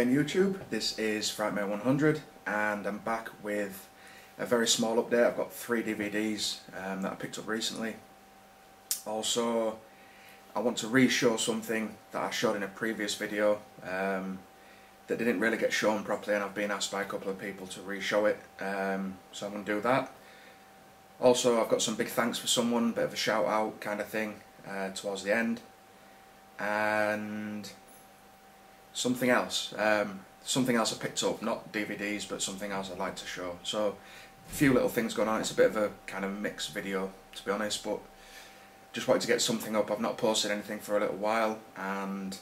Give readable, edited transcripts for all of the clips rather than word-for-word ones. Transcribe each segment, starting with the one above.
again YouTube, this is Faaaast and I'm back with a very small update. I've got 3 DVDs that I picked up recently. Also, I want to re-show something that I showed in a previous video that didn't really get shown properly, and I've been asked by a couple of people to re-show it, so I'm going to do that. Also, I've got some big thanks for someone, bit of a shout out kind of thing towards the end, and something else I picked up, not DVDs, but something else I'd like to show. So a few little things going on. It's a bit of a kind of mixed video, to be honest, but just wanted to get something up. I've not posted anything for a little while, and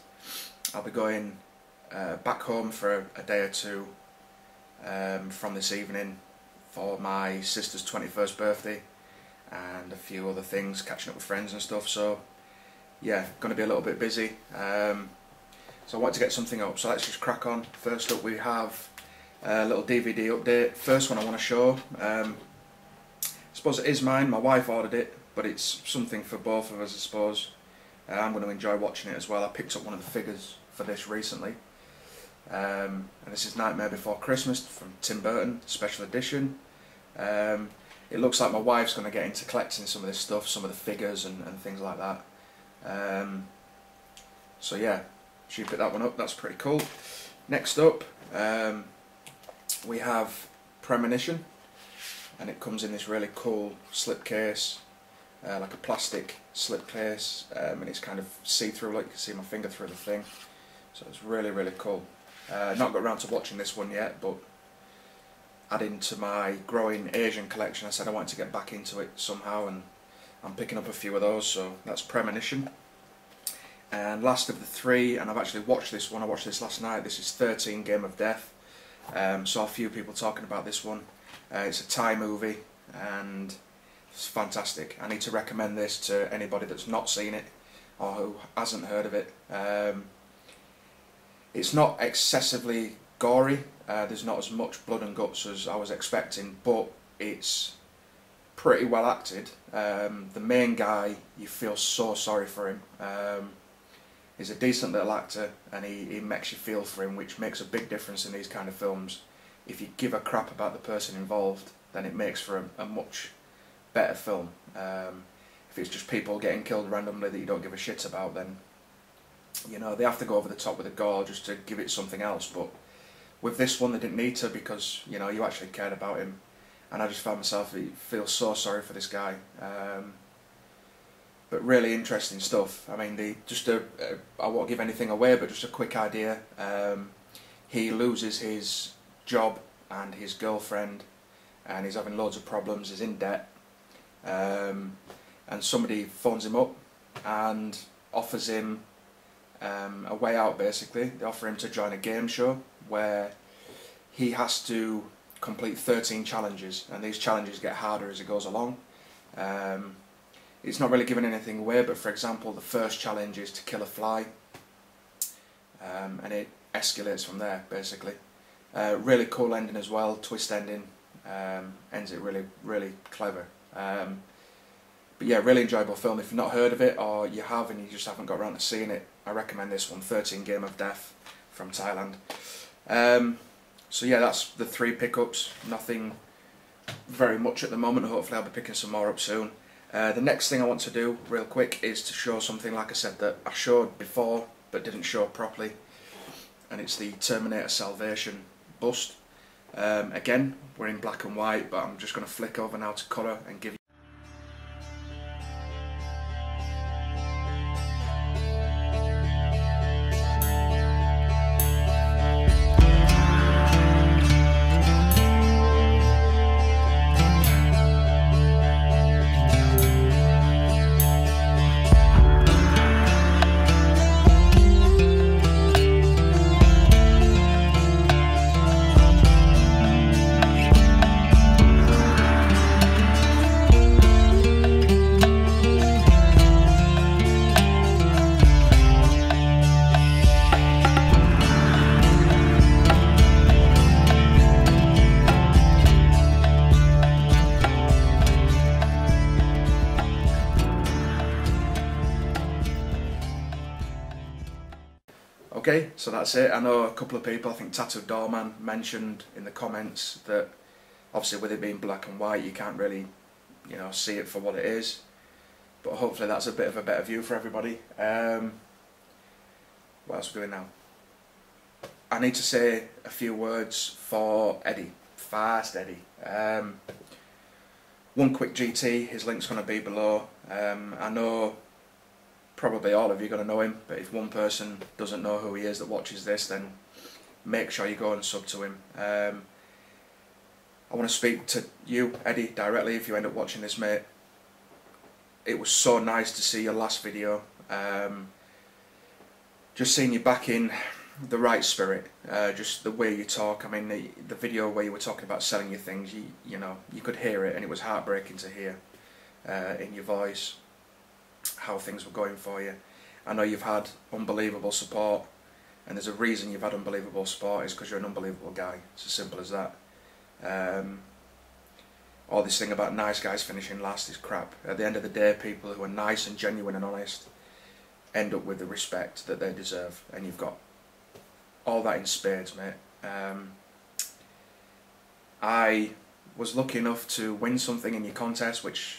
I'll be going back home for a day or two from this evening for my sister's 21st birthday and a few other things, catching up with friends and stuff. So yeah, going to be a little bit busy. So I wanted to get something up, so let's just crack on. First up, we have a little DVD update. First one I want to show, I suppose it is mine, my wife ordered it, but it's something for both of us, I suppose. I'm going to enjoy watching it as well. I picked up one of the figures for this recently, and this is Nightmare Before Christmas from Tim Burton, special edition. It looks like my wife's going to get into collecting some of this stuff, some of the figures and things like that. So yeah, she picked that one up, that's pretty cool. Next up, we have Premonition, and it comes in this really cool slipcase, like a plastic slipcase, and it's kind of see-through, like you can see my finger through the thing, so it's really, really cool. Not got around to watching this one yet, but adding to my growing Asian collection, I said I wanted to get back into it somehow, and I'm picking up a few of those, so that's Premonition. And last of the 3, and I've actually watched this one, I watched this last night, this is 13 Game of Death. Saw a few people talking about this one. It's a Thai movie and it's fantastic. I need to recommend this to anybody that's not seen it or who hasn't heard of it. It's not excessively gory, there's not as much blood and guts as I was expecting, but it's pretty well acted. The main guy, you feel so sorry for him. He's a decent little actor, and he makes you feel for him, which makes a big difference in these kind of films. If you give a crap about the person involved, then it makes for a much better film. If it's just people getting killed randomly that you don't give a shit about, then you know they have to go over the top with the gore just to give it something else. But with this one, they didn't need to, because you know you actually cared about him, and I just found myself feel so sorry for this guy. But really interesting stuff. I mean, I won't give anything away, but just a quick idea. He loses his job and his girlfriend, and he's having loads of problems, he's in debt, and somebody phones him up and offers him a way out, basically. They offer him to join a game show where he has to complete 13 challenges, and these challenges get harder as it goes along. It's not really giving anything away, but for example, the first challenge is to kill a fly, and it escalates from there, basically. Really cool ending as well, twist ending, ends it really, really clever. But yeah, really enjoyable film. If you've not heard of it, or you have and you just haven't got around to seeing it, I recommend this one, 13 Game of Death from Thailand. So yeah, that's the 3 pickups, nothing very much at the moment. Hopefully I'll be picking some more up soon. The next thing I want to do real quick is to show something, like I said, that I showed before but didn't show properly, and it's the Terminator Salvation Bust. Again, we're in black and white, but I'm just going to flick over now to colour and give you Okay, so that's it. I know a couple of people, I think Tattoo Doorman mentioned in the comments that obviously with it being black and white you can't really, you know, see it for what it is. But hopefully that's a bit of a better view for everybody. What else are we doing now? I need to say a few words for Eddie, Faaaast Eddie. One quick GT, his link's going to be below. I know probably all of you are going to know him, but if one person doesn't know who he is that watches this, then make sure you go and sub to him. I want to speak to you, Eddie, directly if you end up watching this, mate. It was so nice to see your last video. Just seeing you back in the right spirit, just the way you talk. I mean, the video where you were talking about selling your things, you know, you could hear it, and it was heartbreaking to hear in your voice how things were going for you. I know you've had unbelievable support, and there's a reason you've had unbelievable support, is because you're an unbelievable guy. It's as simple as that. All this thing about nice guys finishing last is crap. At the end of the day, people who are nice and genuine and honest end up with the respect that they deserve, and you've got all that in spades, mate. I was lucky enough to win something in your contest, which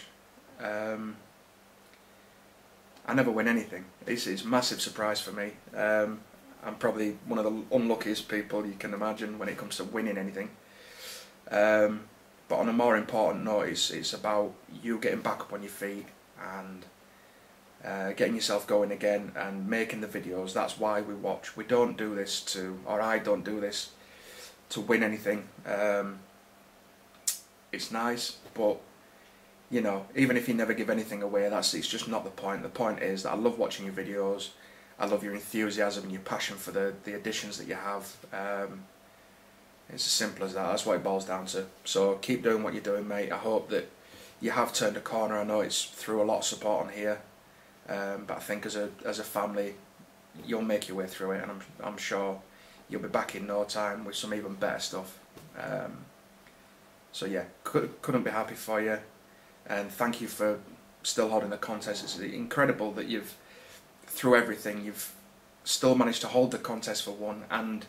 I never win anything. It's a massive surprise for me. I'm probably one of the unluckiest people you can imagine when it comes to winning anything. But on a more important note, it's about you getting back up on your feet and getting yourself going again and making the videos. That's why we watch. We don't do this to, or I don't do this to win anything. It's nice, but you know, even if you never give anything away, it's just not the point. The point is that I love watching your videos. I love your enthusiasm and your passion for the additions that you have. It's as simple as that. That's what it boils down to. So keep doing what you're doing, mate. I hope that you have turned a corner. I know it's through a lot of support on here, but I think as a family, you'll make your way through it, and I'm sure you'll be back in no time with some even better stuff. So yeah, couldn't be happy for you, and thank you for still holding the contest. It's incredible that through everything, you've still managed to hold the contest for one, and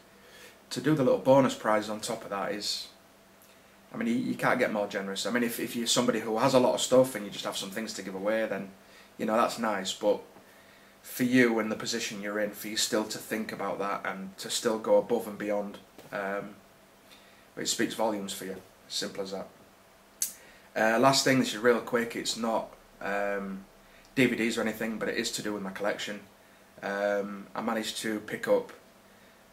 to do the little bonus prizes on top of that is, I mean, you can't get more generous. I mean, if you're somebody who has a lot of stuff and you just have some things to give away, then, you know, that's nice. But for you and the position you're in, for you still to think about that and to still go above and beyond, it speaks volumes for you. Simple as that. Last thing, this is real quick. It's not DVDs or anything, but it is to do with my collection. I managed to pick up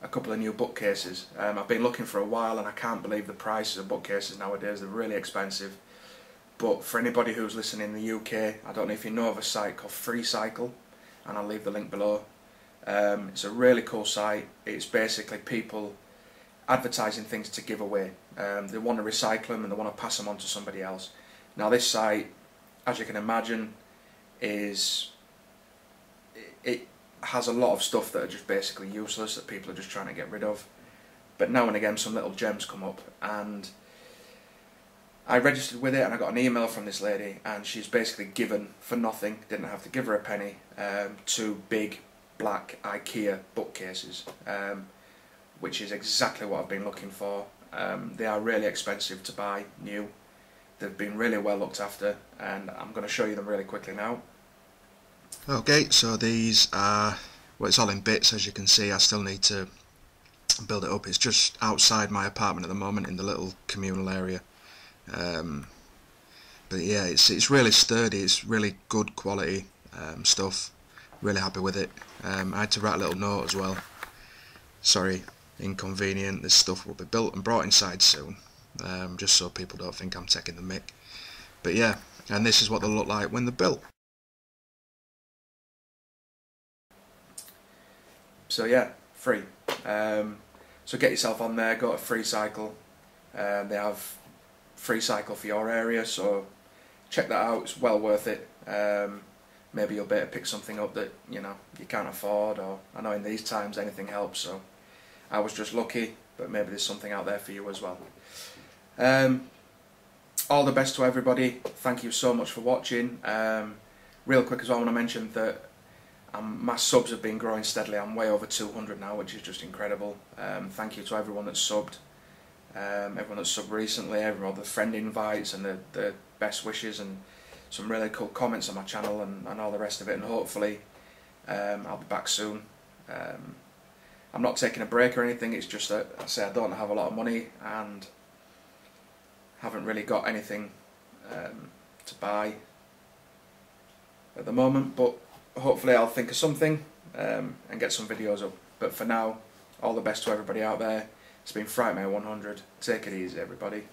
a couple of new bookcases. I've been looking for a while, and I can't believe the prices of bookcases nowadays. They're really expensive. But for anybody who's listening in the UK, I don't know if you know of a site called Freecycle, and I'll leave the link below. It's a really cool site. It's basically people advertising things to give away. They want to recycle them and they want to pass them on to somebody else. Now this site, as you can imagine, it has a lot of stuff that are just basically useless, that people are just trying to get rid of. But now and again some little gems come up, and I registered with it, and I got an email from this lady, and she's basically given for nothing, didn't have to give her a penny, 2 big black IKEA bookcases, which is exactly what I've been looking for. They are really expensive to buy new. They've been really well looked after, and I'm going to show you them really quickly now. Okay, so these are, well, it's all in bits, as you can see. I still need to build it up. It's just outside my apartment at the moment in the little communal area. But yeah, it's really sturdy. It's really good quality stuff. Really happy with it. I had to write a little note as well. Sorry, inconvenient. This stuff will be built and brought inside soon, just so people don't think I'm taking the mick. But yeah, and this is what they'll look like when they're built. So yeah, free. So get yourself on there, go to Freecycle. They have Freecycle for your area, so check that out. It's well worth it. Maybe you'll be able to pick something up that you can't afford, or I know in these times anything helps. So I was just lucky, but maybe there's something out there for you as well. All the best to everybody. Thank you so much for watching. Real quick as well, I want to mention that my subs have been growing steadily. I'm way over 200 now, which is just incredible. Thank you to everyone that's subbed, everyone that's subbed recently, everyone, the friend invites and the best wishes and some really cool comments on my channel and all the rest of it. And hopefully I'll be back soon. I'm not taking a break or anything, it's just that I say I don't have a lot of money and haven't really got anything to buy at the moment, but hopefully I'll think of something and get some videos up. But for now, all the best to everybody out there. It's been Frightmare 100. Take it easy, everybody.